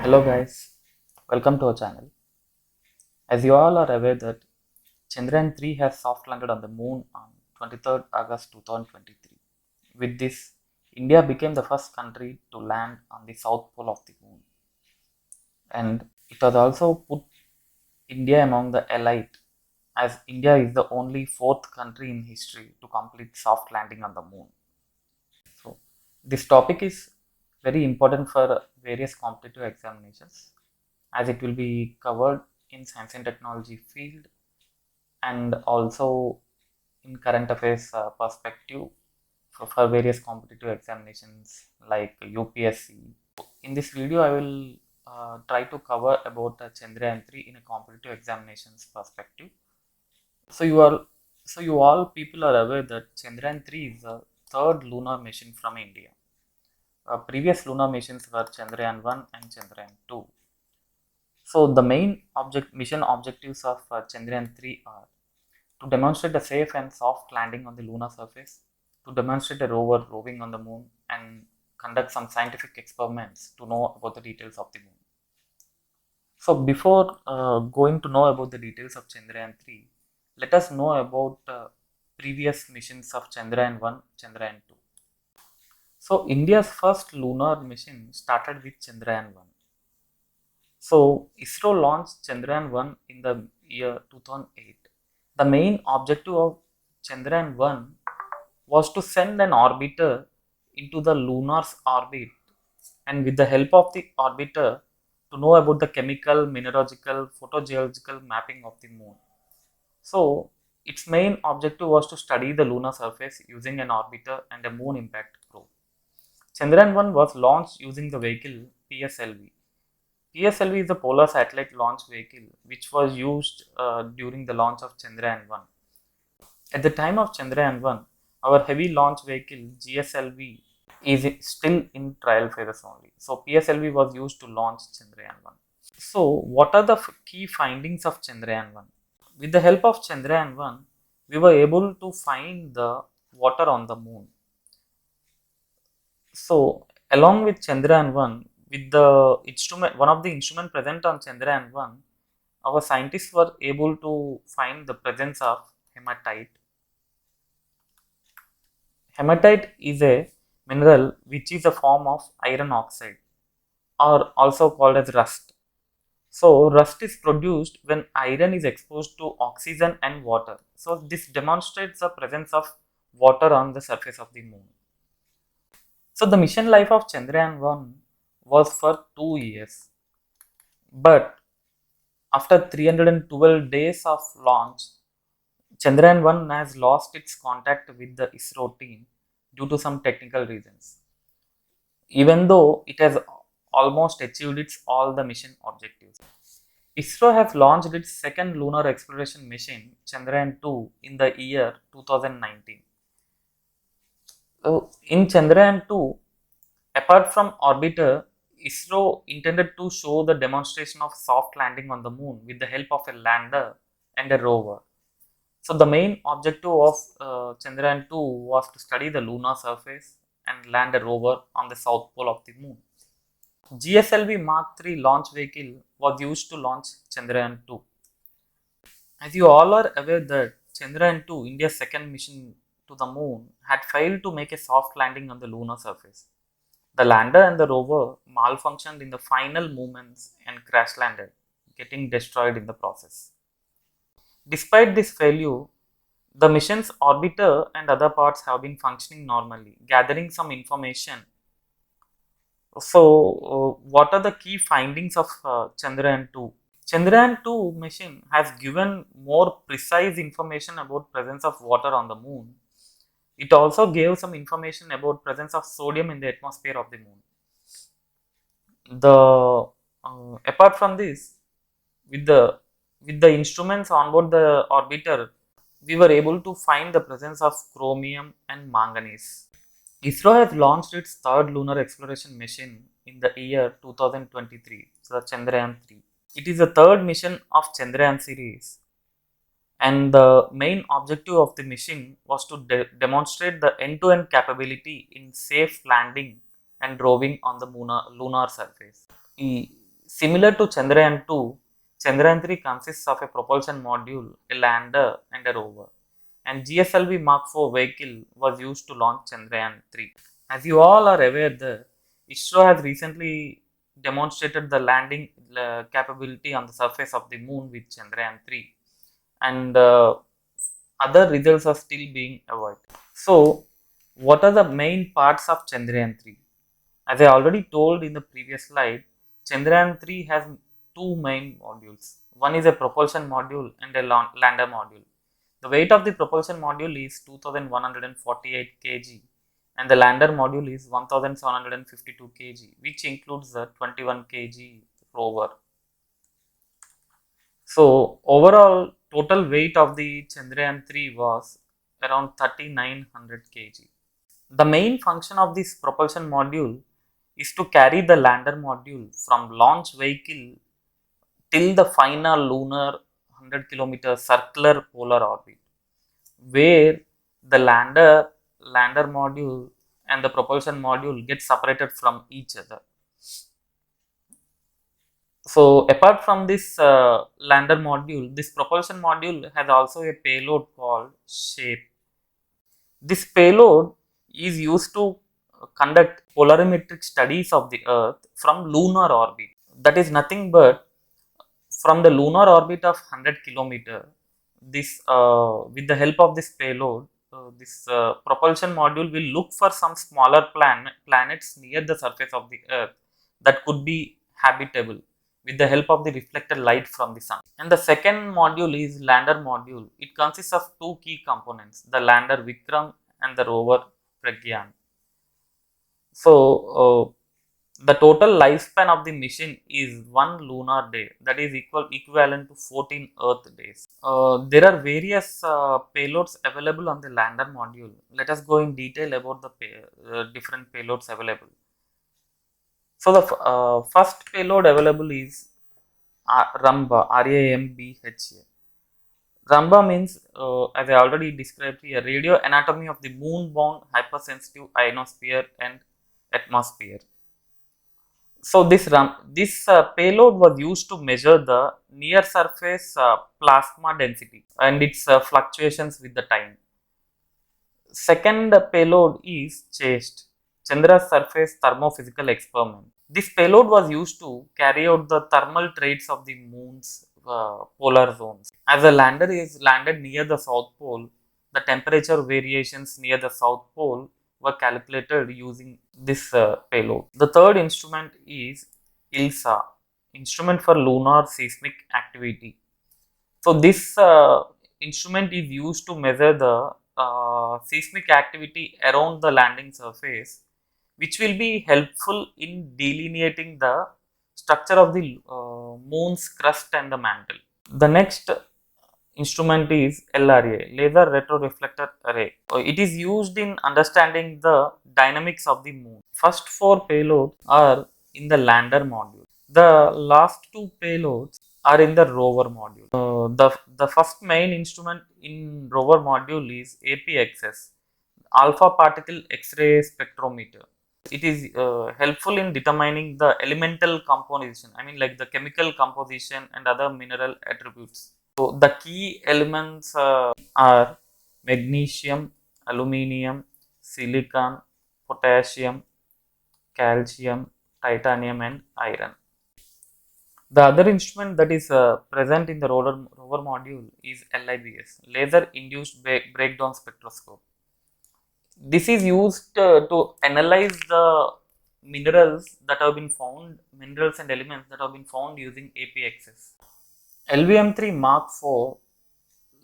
Hello guys, welcome to our channel. As you all are aware that Chandrayaan 3 has soft landed on the moon on 23rd August 2023. With this, India became the first country to land on the south pole of the moon. And it has also put India among the elite, as India is the only fourth country in history to complete soft landing on the moon. So this topic is very important for various competitive examinations, as it will be covered in science and technology field and also in current affairs perspective for various competitive examinations like UPSC. In this video, I will try to cover about Chandrayaan 3 in a competitive examinations perspective. So you all people are aware that Chandrayaan 3 is the third lunar mission from India. Previous lunar missions were Chandrayaan 1 and Chandrayaan 2. So the main mission objectives of Chandrayaan 3 are to demonstrate a safe and soft landing on the lunar surface, to demonstrate a rover roving on the moon, and conduct some scientific experiments to know about the details of the moon. So before going to know about the details of Chandrayaan 3, let us know about previous missions of Chandrayaan 1, Chandrayaan 2. So India's first lunar mission started with Chandrayaan 1. So ISRO launched Chandrayaan 1 in the year 2008. The main objective of Chandrayaan 1 was to send an orbiter into the lunar's orbit, and with the help of the orbiter to know about the chemical, mineralogical, photogeological mapping of the moon. So its main objective was to study the lunar surface using an orbiter and a moon impact probe. Chandrayaan 1 was launched using the vehicle PSLV. PSLV is a polar satellite launch vehicle which was used during the launch of Chandrayaan 1. At the time of Chandrayaan 1, our heavy launch vehicle GSLV is still in trial phases only. So PSLV was used to launch Chandrayaan 1. So what are the key findings of Chandrayaan 1? With the help of Chandrayaan 1, we were able to find the water on the moon. So along with Chandrayaan 1, with the instrument, one of the instrument present on Chandrayaan 1, our scientists were able to find the presence of hematite. Hematite is a mineral which is a form of iron oxide, or also called as rust. So rust is produced when iron is exposed to oxygen and water. So this demonstrates the presence of water on the surface of the moon. So the mission life of Chandrayaan 1 was for 2 years. But after 312 days of launch, Chandrayaan 1 has lost its contact with the ISRO team due to some technical reasons, even though it has almost achieved all the mission objectives. ISRO has launched its second lunar exploration mission, Chandrayaan 2, in the year 2019. So in Chandrayaan 2, apart from orbiter, ISRO intended to show the demonstration of soft landing on the moon with the help of a lander and a rover. So the main objective of Chandrayaan 2 was to study the lunar surface and land a rover on the south pole of the moon. GSLV Mark III launch vehicle was used to launch Chandrayaan 2. As you all are aware that Chandrayaan 2, India's second mission to the moon, had failed to make a soft landing on the lunar surface. The lander and the rover malfunctioned in the final movements and crash landed, getting destroyed in the process. Despite this failure, the mission's orbiter and other parts have been functioning normally, gathering some information. So, what are the key findings of Chandrayaan 2? Chandrayaan 2 mission has given more precise information about presence of water on the moon. It also gave some information about presence of sodium in the atmosphere of the moon. Apart from this, with the instruments on board the orbiter, we were able to find the presence of chromium and manganese. ISRO has launched its third lunar exploration mission in the year 2023, so Chandrayaan 3. It is the third mission of Chandrayaan series. And the main objective of the mission was to demonstrate the end-to-end capability in safe landing and roving on the lunar surface. Similar to Chandrayaan 2, Chandrayaan 3 consists of a propulsion module, a lander, and a rover. And GSLV Mark 4 vehicle was used to launch Chandrayaan 3. As you all are aware, the ISRO has recently demonstrated the landing capability on the surface of the moon with Chandrayaan 3, and other results are still being avoided. So, what are the main parts of Chandrayaan 3? As I already told in the previous slide, Chandrayaan 3 has two main modules. One is a propulsion module and a lander module. The weight of the propulsion module is 2148 kg and the lander module is 1752 kg, which includes the 21 kg rover. So, overall total weight of the Chandrayaan 3 was around 3900 kg. The main function of this propulsion module is to carry the lander module from launch vehicle till the final lunar 100 km circular polar orbit, where the lander module and the propulsion module get separated from each other. So, apart from this lander module, this propulsion module has also a payload called SHAPE. This payload is used to conduct polarimetric studies of the Earth from lunar orbit. That is nothing but from the lunar orbit of 100 km. This, with the help of this payload, this propulsion module will look for some smaller planets near the surface of the Earth that could be habitable with the help of the reflected light from the sun. And the second module is lander module. It consists of two key components, the lander Vikram and the rover Pragyan. So, the total lifespan of the mission is 1 lunar day, that is equivalent to 14 Earth days. There are various payloads available on the lander module. Let us go in detail about the different payloads available. So, the first payload available is RAMBA, R-A-M-B-H-A. RAMBA means, as I already described here, radio anatomy of the moon-bound hypersensitive ionosphere and atmosphere. So, this payload was used to measure the near surface plasma density and its fluctuations with the time. Second payload is CHASTE, Chandra's Surface Thermophysical Experiment. This payload was used to carry out the thermal traits of the moon's polar zones. As the lander is landed near the South Pole, the temperature variations near the South Pole were calculated using this payload. The third instrument is ILSA, Instrument for Lunar Seismic Activity. So, this instrument is used to measure the seismic activity around the landing surface, which will be helpful in delineating the structure of the moon's crust and the mantle. The next instrument is LRA, Laser Retroreflector Array. It is used in understanding the dynamics of the moon. First four payloads are in the lander module. The last two payloads are in the rover module. The first main instrument in rover module is APXS, Alpha Particle X-ray Spectrometer. It is helpful in determining the elemental composition, I mean like the chemical composition and other mineral attributes. So, the key elements are magnesium, aluminium, silicon, potassium, calcium, titanium and iron. The other instrument that is present in the rover module is LIBS, Laser Induced Breakdown Spectroscope. This is used to analyze the minerals that have been found, minerals and elements that have been found using APXS. LVM-3 Mark 4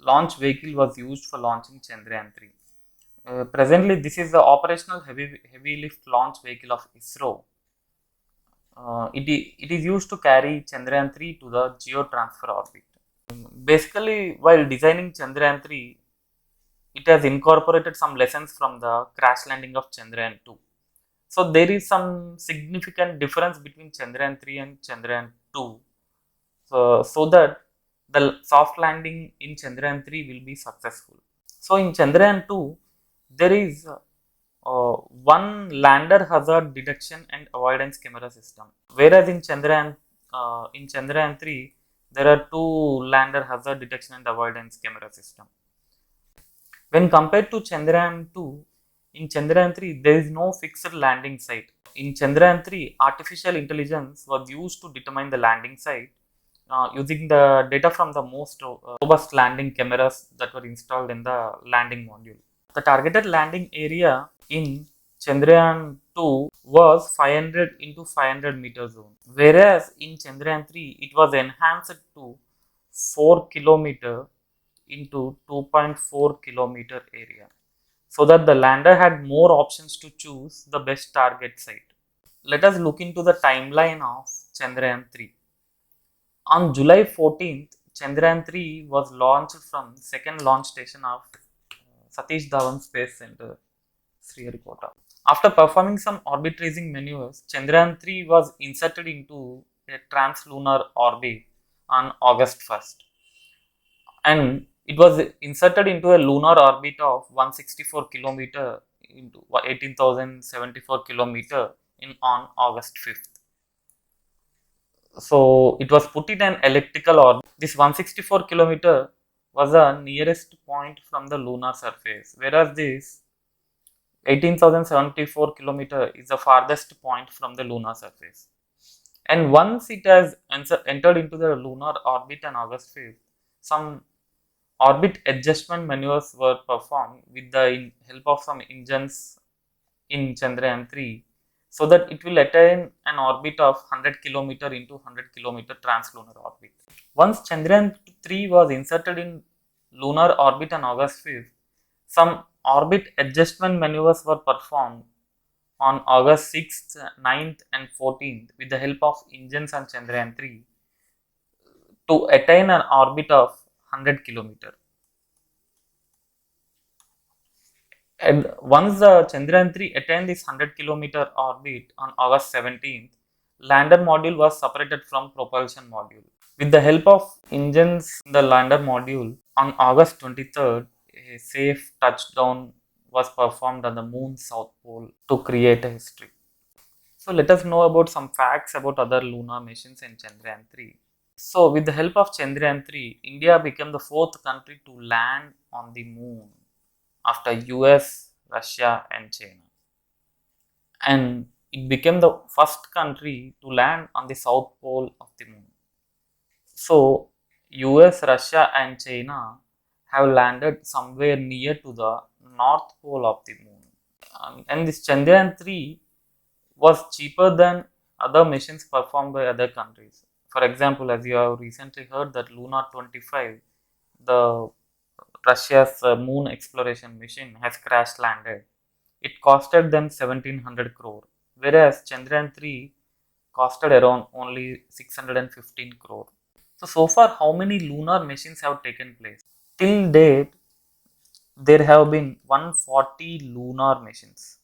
launch vehicle was used for launching Chandrayaan 3. Presently, this is the operational heavy lift launch vehicle of ISRO. It is used to carry Chandrayaan 3 to the geotransfer orbit. Basically, while designing Chandrayaan 3, it has incorporated some lessons from the crash landing of Chandrayaan 2. So, there is some significant difference between Chandrayaan 3 and Chandrayaan 2. So that the soft landing in Chandrayaan 3 will be successful. So in Chandrayaan 2, there is one lander hazard detection and avoidance camera system, whereas in Chandrayaan 3 there are two lander hazard detection and avoidance camera system. When compared to Chandrayaan 2, in Chandrayaan 3 there is no fixed landing site. In Chandrayaan 3, artificial intelligence was used to determine the landing site using the data from the most robust landing cameras that were installed in the landing module. The targeted landing area in Chandrayaan 2 was 500 into 500 meter zone, whereas in Chandrayaan 3 it was enhanced to 4 kilometer into 2.4 kilometer area, so that the lander had more options to choose the best target site. Let us look into the timeline of Chandrayaan 3. On July 14th, Chandrayaan 3 was launched from second launch station of Satish Dhawan Space Center, Sriharikota. After performing some orbit raising maneuvers, Chandrayaan 3 was inserted into a translunar orbit on August 1st. And it was inserted into a lunar orbit of 164 kilometer into 18,074 kilometer on August 5th. So it was put in an elliptical orbit. This 164 kilometer was the nearest point from the lunar surface, whereas this 18,074 kilometer is the farthest point from the lunar surface. And once it has entered into the lunar orbit on August 5th, some orbit adjustment maneuvers were performed with the help of some engines in Chandrayaan 3, so that it will attain an orbit of 100 km into 100 km translunar orbit. Once Chandrayaan 3 was inserted in lunar orbit on August 5th, some orbit adjustment maneuvers were performed on August 6th, 9th and 14th with the help of engines on Chandrayaan 3 to attain an orbit of 100 km. And once the Chandrayaan 3 attained this 100 km orbit on August 17th, lander module was separated from propulsion module. With the help of engines in the lander module, on August 23rd, a safe touchdown was performed on the moon's south pole to create a history. So let us know about some facts about other lunar missions in Chandrayaan 3. So with the help of Chandrayaan 3, India became the fourth country to land on the moon after US, Russia and China. And it became the first country to land on the south pole of the moon. So US, Russia and China have landed somewhere near to the north pole of the moon. And this Chandrayaan 3 was cheaper than other missions performed by other countries. For example, as you have recently heard that Luna 25, the Russia's moon exploration mission, has crash landed. It costed them 1700 crore, whereas Chandrayaan 3 costed around only 615 crore. So far, how many lunar missions have taken place? Till date, there have been 140 lunar missions.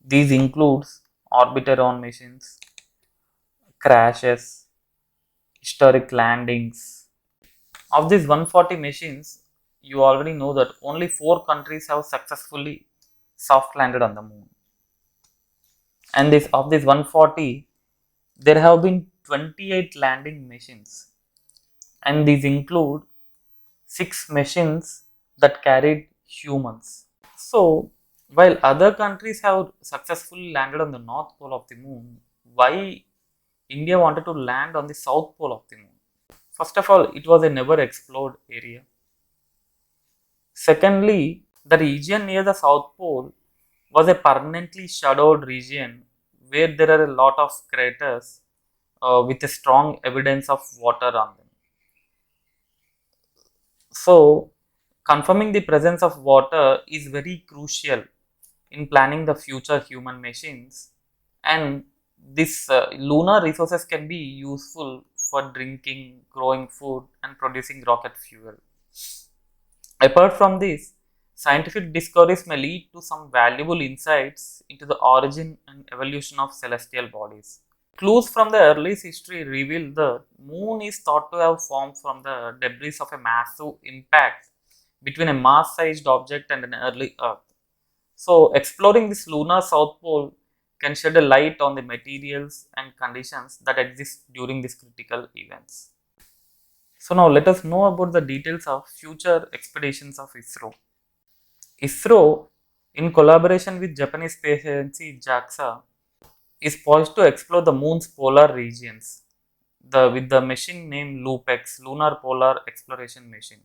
These includes orbiter-on missions, crashes, historic landings. Of these 140 missions, you already know that only 4 countries have successfully soft landed on the moon. And of this 140, there have been 28 landing missions, and these include 6 missions that carried humans. So while other countries have successfully landed on the north pole of the moon, why India wanted to land on the south pole of the moon? First of all, it was a never explored area. Secondly, the region near the south pole was a permanently shadowed region where there are a lot of craters with a strong evidence of water on them. So confirming the presence of water is very crucial in planning the future human missions, and this lunar resources can be useful for drinking, growing food and producing rocket fuel. Apart from this, scientific discoveries may lead to some valuable insights into the origin and evolution of celestial bodies. Clues from the earliest history reveal the moon is thought to have formed from the debris of a massive impact between a Mars-sized object and an early Earth. So, exploring this lunar south pole can shed a light on the materials and conditions that exist during these critical events. So, now let us know about the details of future expeditions of ISRO. ISRO, in collaboration with Japanese space agency JAXA, is poised to explore the moon's polar regions with the machine named LUPEX, Lunar Polar Exploration Machine.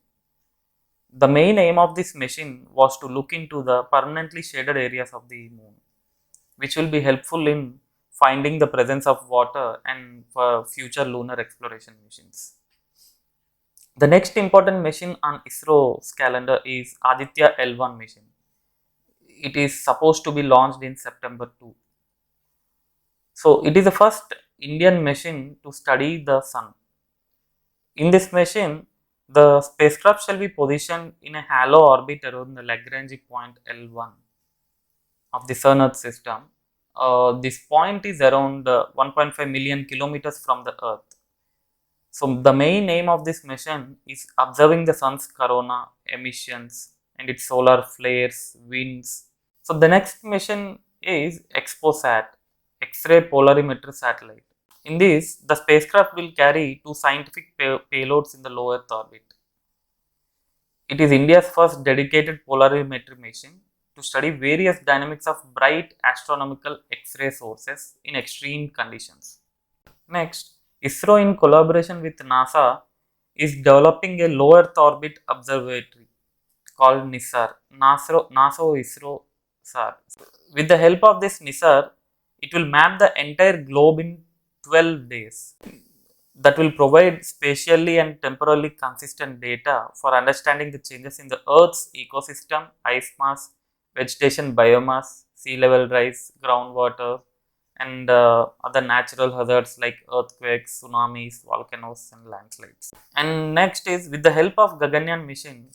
The main aim of this machine was to look into the permanently shaded areas of the moon, which will be helpful in finding the presence of water and for future lunar exploration missions. The next important mission on ISRO's calendar is Aditya L1 mission. It is supposed to be launched in September 2. So, it is the first Indian mission to study the sun. In this mission, the spacecraft shall be positioned in a halo orbit around the Lagrange point L1 of the Sun Earth system. This point is around 1.5 million kilometers from the Earth. So, the main aim of this mission is observing the sun's corona, emissions, and its solar flares, winds. So, the next mission is XPOSAT, X-ray Polarimetry Satellite. In this, the spacecraft will carry two scientific payloads in the low Earth orbit. It is India's first dedicated polarimetry mission to study various dynamics of bright astronomical X-ray sources in extreme conditions. Next, ISRO in collaboration with NASA is developing a low Earth orbit observatory called NISAR, NASA-ISRO SAR. With the help of this NISAR, it will map the entire globe in 12 days. That will provide spatially and temporally consistent data for understanding the changes in the Earth's ecosystem, ice mass, vegetation biomass, sea level rise, groundwater, and other natural hazards like earthquakes, tsunamis, volcanoes, and landslides. And next is, with the help of Gaganyaan mission,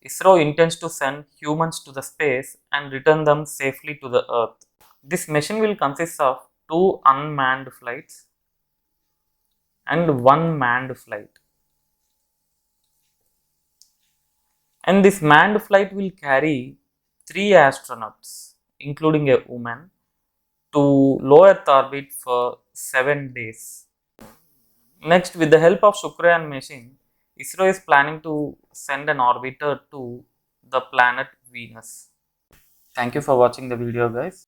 ISRO intends to send humans to the space and return them safely to the Earth. This mission will consist of 2 unmanned flights and 1 manned flight. And this manned flight will carry 3 astronauts, including a woman, to low Earth orbit for 7 days. Next, with the help of Chandrayaan mission, ISRO is planning to send an orbiter to the planet Venus. Thank you for watching the video, guys.